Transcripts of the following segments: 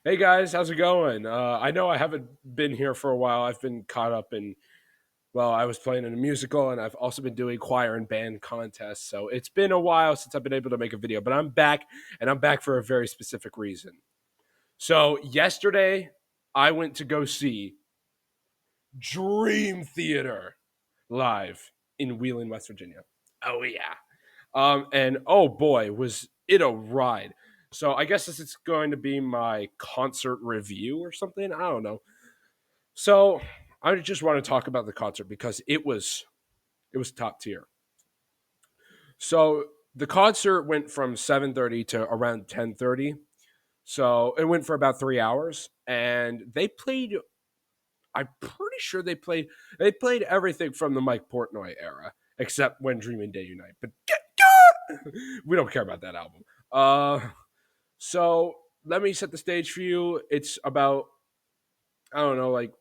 Hey guys, how's it going? I know I haven't been here for a while. I've been caught up in, well, I was playing in a musical and I've also been doing choir and band contests. So it's been a while since I've been able to make a video, but I'm back and I'm back for a very specific reason. So yesterday, I went to go see Dream Theater live in Wheeling, West Virginia. Oh, yeah. And oh boy, was it a ride. So I guess this is going to be my concert review or something. I don't know. So I just want to talk about the concert because it was top tier. So the concert went from 7:30 to around 10:30. So it went for about 3 hours, and they played. I'm pretty sure they played everything from the Mike Portnoy era, except When Dreaming Day Unite. But we don't care about that album. So let me set the stage for you. It's about, I don't know, like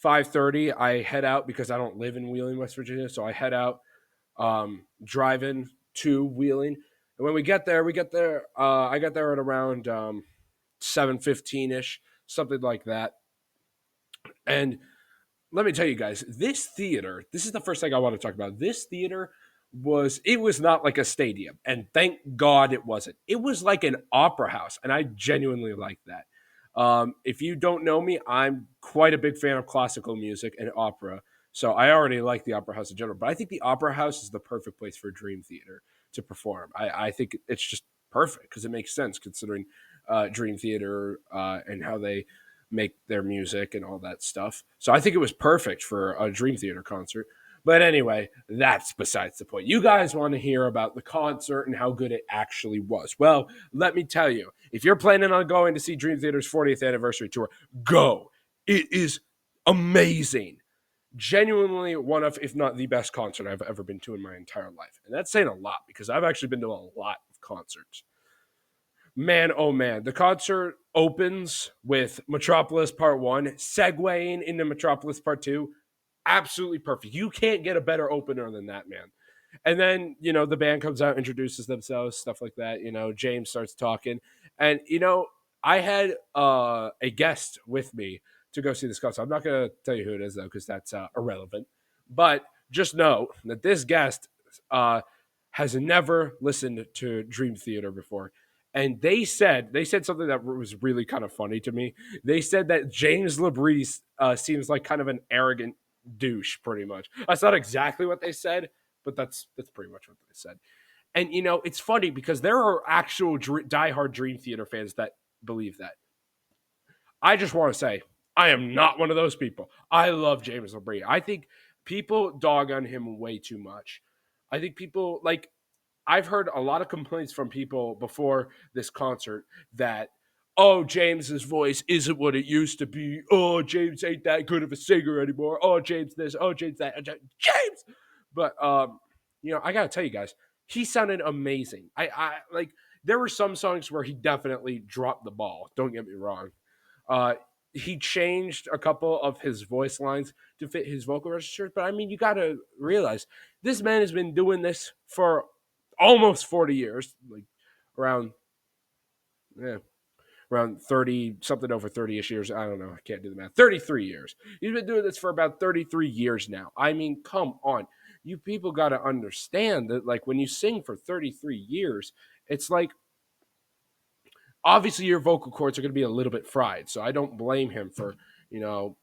5:30. I head out because I don't live in Wheeling, West Virginia. So I head out, driving to Wheeling. And when we get there, I got there at around 7:15 ish, something like that. And let me tell you guys, this theater, this is the first thing I want to talk about. This theater it was not like a stadium, and thank God it wasn't. It was like an opera house, and I genuinely like that. If you don't know me, I'm quite a big fan of classical music and opera, so I already like the opera house in general. But I think the opera house is the perfect place for Dream Theater to perform. I think it's just perfect because it makes sense considering Dream Theater and how they make their music and all that stuff. So I think it was perfect for a Dream Theater concert. But anyway, that's besides the point. You guys want to hear about the concert and how good it actually was. Well, let me tell you, if you're planning on going to see Dream Theater's 40th anniversary tour, go. It is amazing. Genuinely one of, if not the best concert I've ever been to in my entire life. And that's saying a lot because I've actually been to a lot of concerts. Man, oh man. The concert opens with Metropolis Part 1, segueing into Metropolis Part 2. Absolutely perfect. You can't get a better opener than that, man. And then, the band comes out, introduces themselves, stuff like that. James starts talking. And, I had a guest with me to go see this concert. I'm not going to tell you who it is, though, because that's irrelevant. But just know that this guest uh, has never listened to Dream Theater before. And they said something that was really kind of funny to me. They said that James Labrie seems like kind of an arrogant douche, pretty much. That's not exactly what they said, but that's pretty much what they said. And it's funny because there are actual diehard Dream Theater fans that believe that. I just want to say I am not one of those people. I love James Labrie. I think people dog on him way too much. I think people like I've heard a lot of complaints from people before this concert that, oh, James's voice isn't what it used to be. Oh, James ain't that good of a singer anymore. Oh, James this. Oh, James that. James. But I gotta tell you guys, he sounded amazing. I like there were some songs where he definitely dropped the ball. Don't get me wrong. Uh, he changed a couple of his voice lines to fit his vocal register, but I mean, you got to realize this man has been doing this for almost 40 years, like around yeah, around 30 something over 30ish years. I don't know, I can't do the math. 33 years. He's been doing this for about 33 years now. I mean, come on. You people got to understand that like when you sing for 33 years, it's like obviously your vocal cords are going to be a little bit fried. So I don't blame him for, you know,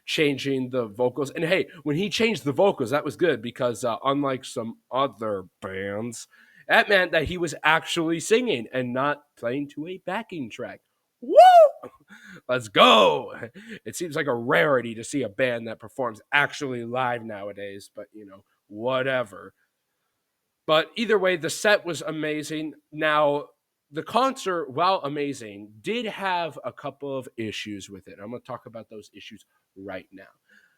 changing the vocals. And hey, when he changed the vocals, that was good because unlike some other bands, that meant that he was actually singing and not playing to a backing track. Woo! Let's go. It seems like a rarity to see a band that performs actually live nowadays, but whatever. But either way, the set was amazing. Now, the concert, while amazing, did have a couple of issues with it. I'm going to talk about those issues right now.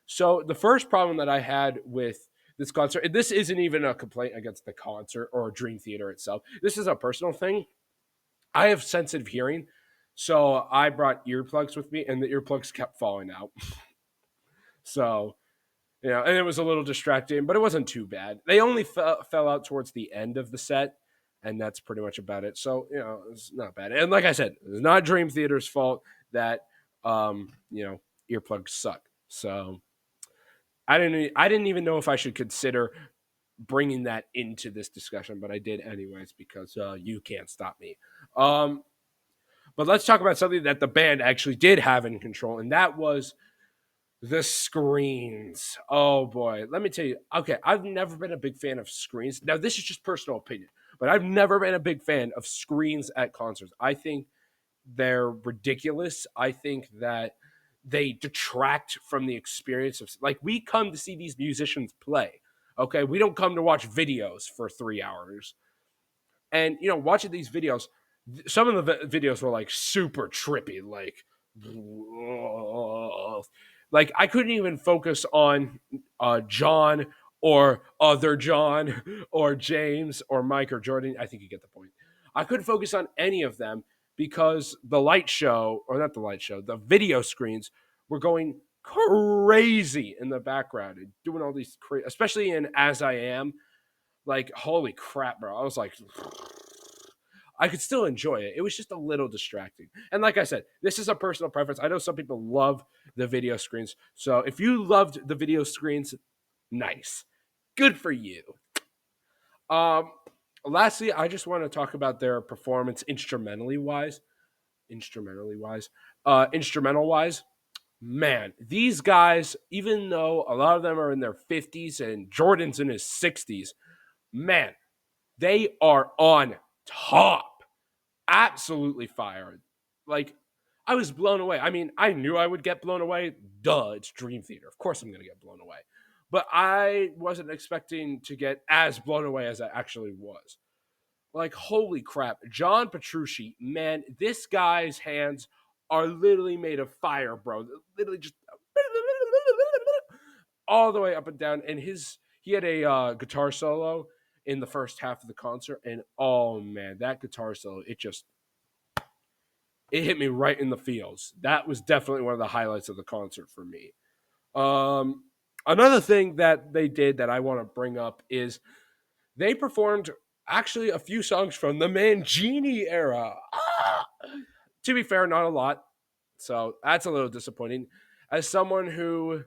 So, the first problem that I had with this concert, and this isn't even a complaint against the concert or Dream Theater itself, this is a personal thing. I have sensitive hearing. So, I brought earplugs with me, and the earplugs kept falling out. So, and it was a little distracting, but it wasn't too bad. They only fell out towards the end of the set. and that's pretty much about it. So it's not bad. And like I said, it's not Dream Theater's fault that you know earplugs suck. So I didn't even know if I should consider bringing that into this discussion, but I did anyways because you can't stop me. Um, but let's talk about something that the band actually did have in control, and that was the screens. Oh boy, let me tell you. Okay, I've never been a big fan of screens. Now, this is just personal opinion, but I've never been a big fan of screens at concerts. I think they're ridiculous. I think that they detract from the experience of like we come to see these musicians play. Okay, we don't come to watch videos for 3 hours. And watching these videos, some of the videos were like super trippy, like I couldn't even focus on John or other John or James or Mike or Jordan. I think you get the point. I couldn't focus on any of them because the light show, or not the light show, the video screens were going crazy in the background and doing all these crazy, especially in As I Am. Like, holy crap, bro. I was like, I could still enjoy it. It was just a little distracting. And like I said, this is a personal preference. I know some people love the video screens. So if you loved the video screens, nice. Good for you. Um, Lastly, I just want to talk about their performance instrumentally wise. Instrumentally wise. Instrumental wise. Man, these guys, even though a lot of them are in their 50s and Jordan's in his 60s, man, they are on top. Absolutely fired. Like, I was blown away. I mean, I knew I would get blown away. Duh, it's Dream Theater. Of course I'm going to get blown away. But I wasn't expecting to get as blown away as I actually was. Like, holy crap. John Petrucci, man, this guy's hands are literally made of fire, bro. Literally just all the way up and down. And he had a guitar solo in the first half of the concert. And oh, man, that guitar solo, it hit me right in the feels. That was definitely one of the highlights of the concert for me. Um, Another thing that they did that I want to bring up is they performed actually a few songs from the Mangini era. To be fair, not a lot. So that's a little disappointing. As someone who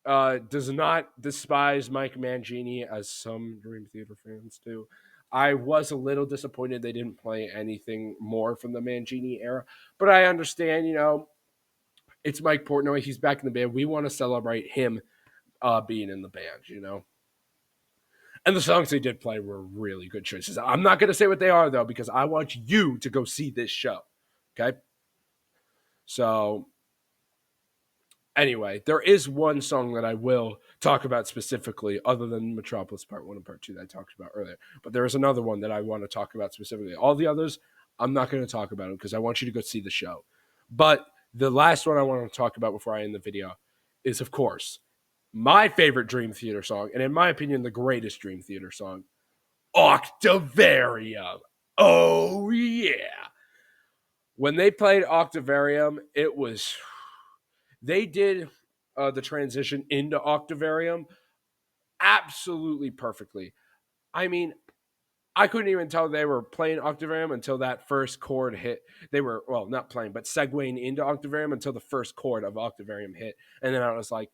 does not despise Mike Mangini as some Dream Theater fans do, I was a little disappointed they didn't play anything more from the Mangini era. But I understand, it's Mike Portnoy. He's back in the band. We want to celebrate him being in the band. And the songs they did play were really good choices. I'm not going to say what they are, though, because I want you to go see this show. Okay? So, anyway, there is one song that I will talk about specifically, other than Metropolis Part 1 and Part 2 that I talked about earlier. But there is another one that I want to talk about specifically. All the others, I'm not going to talk about them because I want you to go see the show. But the last one I want to talk about before I end the video is, of course, my favorite Dream Theater song, and in my opinion, the greatest Dream Theater song, Octavarium. Oh, yeah. When they played Octavarium, they did the transition into Octavarium absolutely perfectly. I mean, I couldn't even tell they were playing Octavarium until that first chord hit. They were, well, not playing, but segueing into Octavarium until the first chord of Octavarium hit. And then I was like,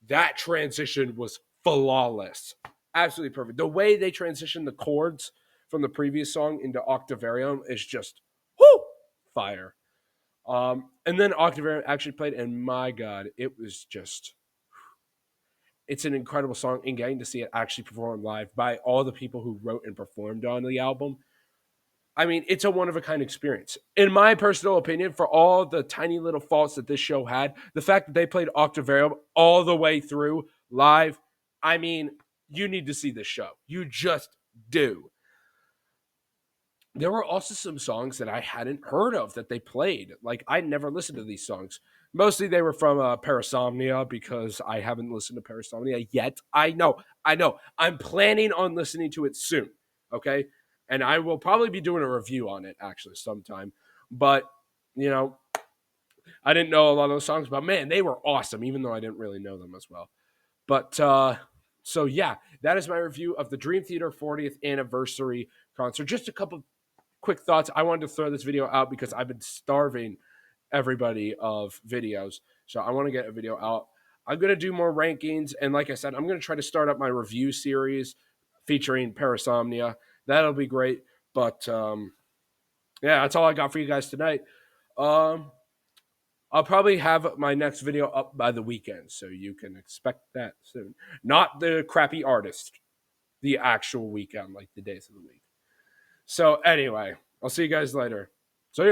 that transition was flawless. Absolutely perfect. The way they transitioned the chords from the previous song into Octavarium is just, whoo, fire. And then Octavarium actually played, and my God, it's an incredible song, and getting to see it actually performed live by all the people who wrote and performed on the album. I mean, it's a one of a kind experience. In my personal opinion, for all the tiny little faults that this show had, the fact that they played Octavarium all the way through live, I mean, you need to see this show. You just do. There were also some songs that I hadn't heard of that they played. Like, I never listened to these songs. Mostly they were from Parasomnia because I haven't listened to Parasomnia yet. I know. I'm planning on listening to it soon. Okay. And I will probably be doing a review on it actually sometime. But, you know, I didn't know a lot of those songs, but man, they were awesome, even though I didn't really know them as well. But So yeah, that is my review of the Dream Theater 40th anniversary concert. Just a couple quick thoughts. I wanted to throw this video out because I've been starving everybody of videos. So I want to get a video out. I'm going to do more rankings. And like I said, I'm going to try to start up my review series featuring Parasomnia. That'll be great. But yeah, that's all I got for you guys tonight. Um, I'll probably have my next video up by the weekend. So you can expect that soon. Not the crappy artist, the actual weekend, like the days of the week. So anyway, I'll see you guys later. See ya.